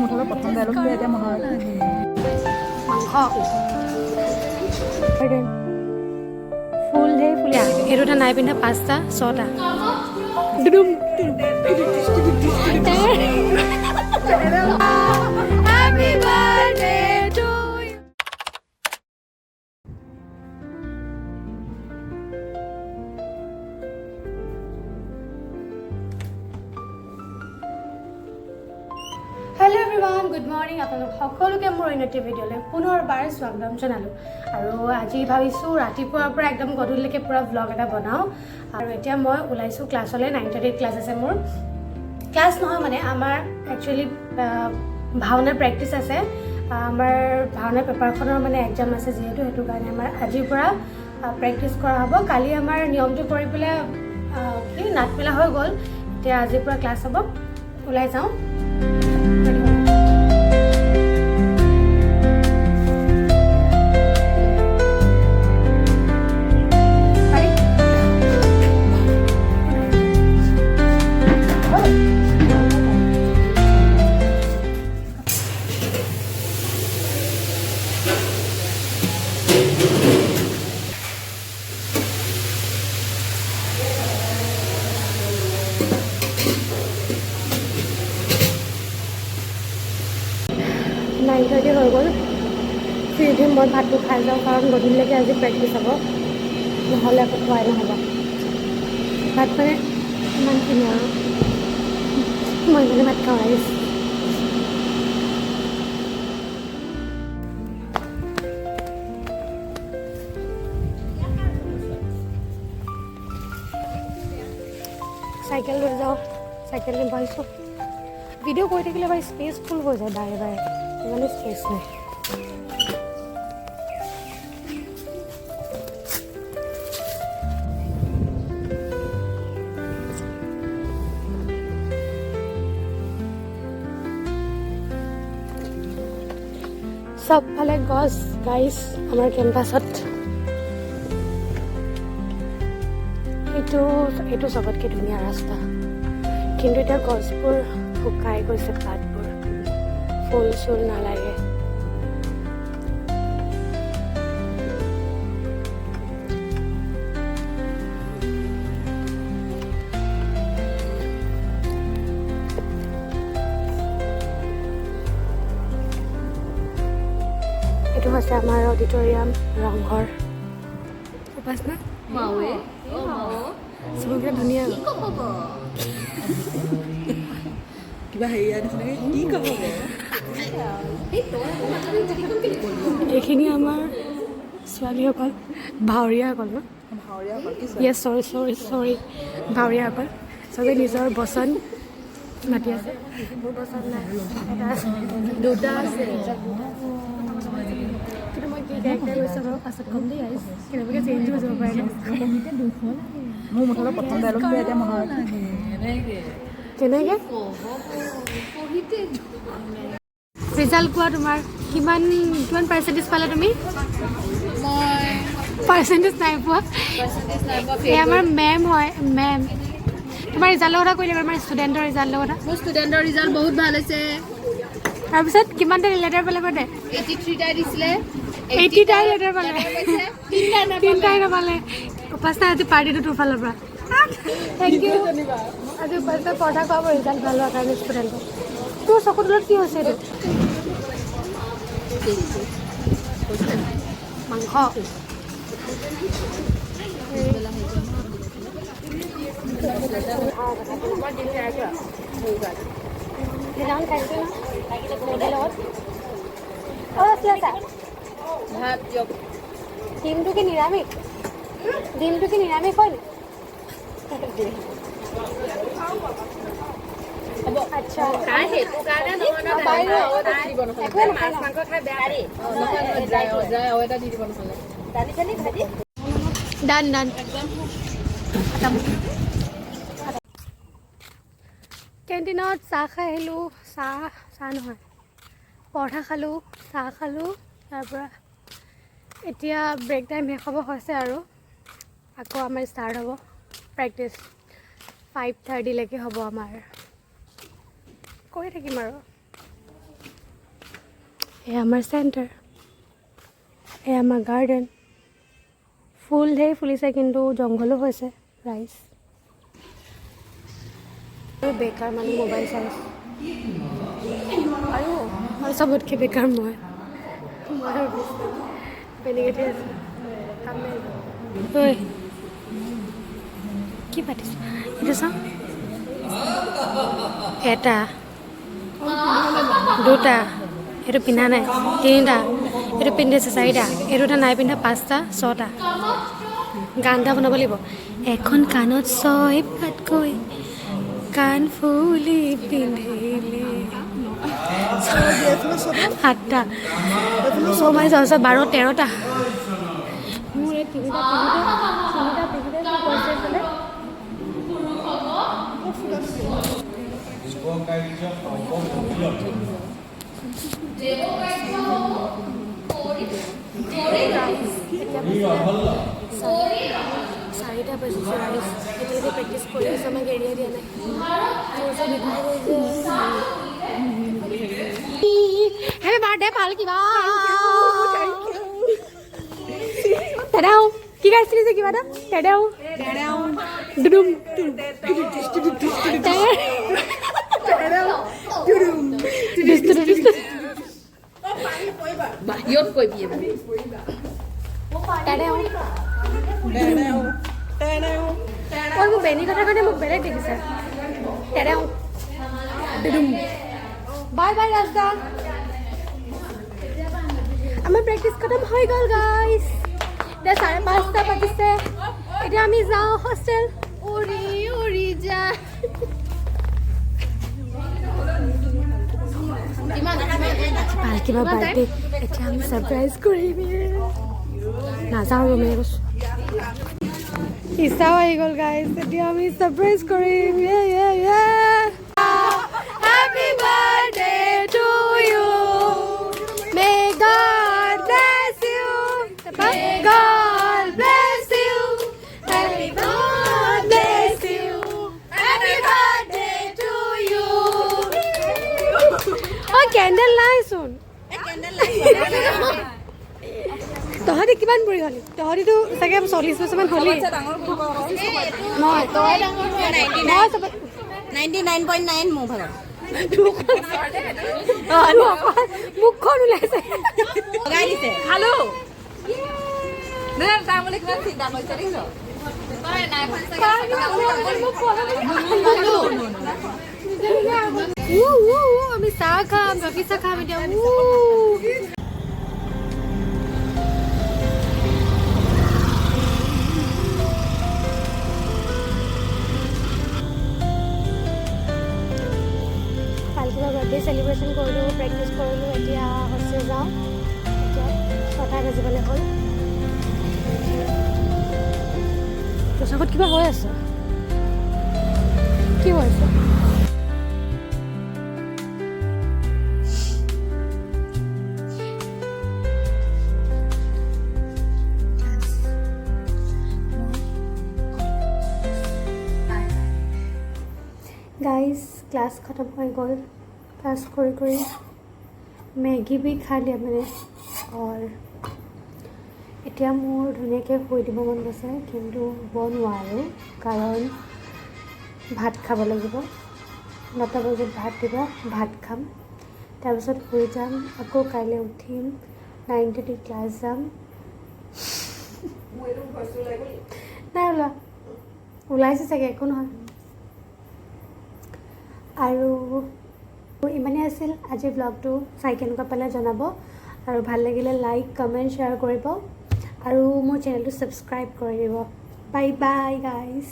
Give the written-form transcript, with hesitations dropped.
মুঠতে প্ৰথম ডাইলগটো এতিয়া মনত মাংস ফুল ঢেৰ ফুলিয়া এইটো এটা নাই পিন্ধা 5টা 6টা দুডুম Happy birthday to you. Hello everyone, good morning. আপোনালোক সকলোকে মোৰ ইনটি ভিডিঅ'লৈ পুনৰবাৰ স্বাগতম জনালোঁ আৰু আজি ভাবিছোঁ ৰাতিপুৱাৰ পৰা একদম গধূলিলৈকে পুৰা ভ্লগ এটা বনাওঁ আৰু এতিয়া মই ওলাইছোঁ ক্লাছলৈ 9:30 ক্লাছ আছে মোৰ ক্লাছ নহয় মানে আমাৰ একচুৱেলি ভাওনাৰ প্ৰেক্টিছ আছে আমাৰ ভাওনা পেপাৰখনৰ মানে এক্সাম আছে যিহেতু সেইটো কাৰণে আমাৰ আজিৰ পৰা প্ৰেক্টিছ কৰা হ'ব কালি আমাৰ নিয়মটো কৰি পেলাই কি নাটমেলা হৈ গ'ল এতিয়া আজিৰ পৰা ক্লাছ হ'ব ওলাই যাওঁ নাইনথৰ্টি হৈ গ'ল ফ্ৰী মই ভাতটো খাই যাওঁ কাৰণ গধূলিলৈকে আজি প্ৰেক্টিছ হ'ব নহ'লে আকৌ খোৱাই নহ'ব ভাত মানে ইমানখিনি আৰু মই মানে ভাত খাওঁ আহিছোঁ চাইকেল লৈ যাওঁ চাইকেল লৈ বহিছোঁ ভিডিঅ' কৰি থাকিলে বাৰু স্পেচ ফুল হৈ যায় বাৰে বাৰে ইমানো স্পেচ নাই চবফালে গছ গাইছ আমাৰ কেম্পাছত এইটো চবতকৈ ধুনীয়া ৰাস্তা কিন্তু এতিয়া গছবোৰ শুকাই গৈছে পাতবোৰ ফুল চুল নালাগে এইটো হৈছে আমাৰ অডিটৰিয়াম ৰংঘৰ উপাসনা মাৱে চবকে ধুনীয়া কিবা হেৰিয়া নিচিনাকৈ কি ক'ব এইখিনি আমাৰ ছোৱালীসকল ভাৱৰীয়াসকল ন য়েছ চৰি ভাৱৰীয়াসকল চবেই নিজৰ বচন মাতি আছে মোৰ বচন নাই এটা আছে দুটা আছে কিন্তু মই কি কেৰেক্টাৰ গৈছোঁ বাৰু পাছত কম দেই আইছ কেনেবাকৈ চেঞ্জ হৈ যাব পাৰে ন মোৰ মুঠতে প্ৰথম ডাইলগটো এতিয়া মনত কেনেকৈ ৰিজাল্ট কোৱা তোমাৰ কিমান পাৰ্চেণ্টেজ পালা তুমি পাৰ্চেণ্টেজ নাই পোৱা এই আমাৰ মেম হয় মেম তোমাৰ ৰিজাল্টৰ কথা কৈলে আমাৰ ষ্টুডেণ্টৰ ৰিজাল্টৰ কথা মোৰ ষ্টুডেণ্টৰ ৰিজাল্ট বহুত ভাল হৈছে তাৰপিছত কিমানটা লেটাৰ পালে মানে 83টা দিছিলে 80টা লেটাৰ পালে তিনিটাই নাপালে উপাসনা আজি পাৰ্টিটো তোৰ ফালৰ পৰা থেংক ইউ আজি উপাসনা পঢ়া খোৱাব ৰিজাল্ট ভাল হোৱাৰ কাৰণে ষ্টুডেণ্টৰ তোৰ চকুৰ তলত কি হৈছে এইটো মাংস ভাত জব ডিমটো কি নিৰামিষ হয় নি আচ্ছা তাই সেইটো কাৰণে নহয় মাছ মাংস খাই বেয়া যায় আৰু এটা দি দিব নহ'লে দালি চালি ভাজি ডান কেণ্টিনত চাহ খাই আহিলোঁ চাহ নহয় পৰঠা খালোঁ চাহ খালোঁ তাৰপৰা এতিয়া ব্ৰেক টাইম শেষ হ'ব হৈছে আৰু আকৌ আমাৰ ষ্টাৰ্ট হ'ব প্ৰেক্টিছ 5:30 লৈকে হ'ব আমাৰ কৰি থাকিম আৰু এয়া আমাৰ চেণ্টাৰ, এয়া আমাৰ গাৰ্ডেন। ফুল ধেৰ ফুলিছে কিন্তু জংঘলো হৈছে ৰাইজ। বেকাৰ মানে মোবাইল চাই আছোঁ আৰু চবতকৈ বেকাৰ মই বেলেগেতে আছোঁ। ঐ কি পাতিছোঁ এইটো চাওঁ, এটা দুটা, এইটো পিন্ধা নাই তিনিটা, এইটো পিন্ধিছে চাৰিটা, এই দুটা নাই পিন্ধা পাঁচটা ছটা। গান এটা বনাব লাগিব। এখন কাণত ছয় পাতকৈ কাণ ফুলি পিন্ধিলে, সাতটা ছমাই 12 13টা। মোৰ এই তিনিটা পিন্ধোতে চাৰিটা বাজিছে ৰাইজ। এতিয়া প্ৰেক্টিচ কৰি আছোঁ, আমাক এৰিয়া দিয়া নাই। হেপী বাৰ্থডে পালকিবা। দাদাও কি গাইছিলি যে কিবা এটা দাদাও দুডুম বাহিৰত কৈ দিয়ে মোৰ বেনী কথা কাৰণে মোক বেলেগ দেখিছে। বাই বাই ৰাস্তা। আমাৰ প্ৰেক্টিচ খতম হৈ গ'ল গাইজ। এতিয়া 5:30 বাজিছে। এতিয়া আমি যাওঁ হোষ্টেল। উৰি উৰি যায় পালকিবা বাৰ্থডে। এতিয়া আমি ছাৰপ্ৰাইজ কৰিম। নাযাওঁ ৰ'মে কৈছোঁ। ইচ্ছাও আহি গ'ল গাইজ। এতিয়া আমি ছাৰপ্ৰাইজ কৰিম। Happy birthday to you. May God bless you. May God bless you. Happy God bless you. Happy birthday to you. Oh, candle নাই চোন। তহঁতি কিমান পৰি হ'লি? তহঁতিতো চাগে 40 বছৰমান হ'লি। মই 99.9 মোৰ ভাগৰ মুখখন ওলাইছে। লগাই দিছে। হেল্ল' যাম বুলি কিমান চিন্তা কৰিছে দেখিছ? আমি চাহ খাম, গাখীৰ চাহ খাম এতিয়া। পালকিবা বাৰ্থডে চেলিব্ৰেশ্যন কৰিলোঁ, প্ৰেক্টিচ কৰিলোঁ। এতিয়া হোষ্টেল যাওঁ। এতিয়া 6টা বাজিবলৈ হ'ল। তোৰ চকুত কিবা হৈ আছে? কি হৈ আছে? गाइस क्लास ख़त्म हो गल। क्लास कर मैगी भी खा लिया मैंने और इतना मोर धुनियाके शुई দিব मन गए किन्तु शुब নোৱাৰো कारण भात खाब लगिब। 9টা बजात भात দিব, भात खाम, তাৰপিছত শুই যাম। আকৌ কাইলৈ উঠিম, 9:30 ক্লাছ যাম। নাই ওলাইছে চাগে, একো নহয়। আৰু ইমানেই আছিল আজিৰ ব্লগটো। চাই কেনেকুৱা পালে জনাব আৰু ভাল লাগিলে লাইক কমেণ্ট শ্বেয়াৰ কৰিব আৰু মোৰ চেনেলটো ছাবস্ক্ৰাইব কৰি দিব। Bye bye guys.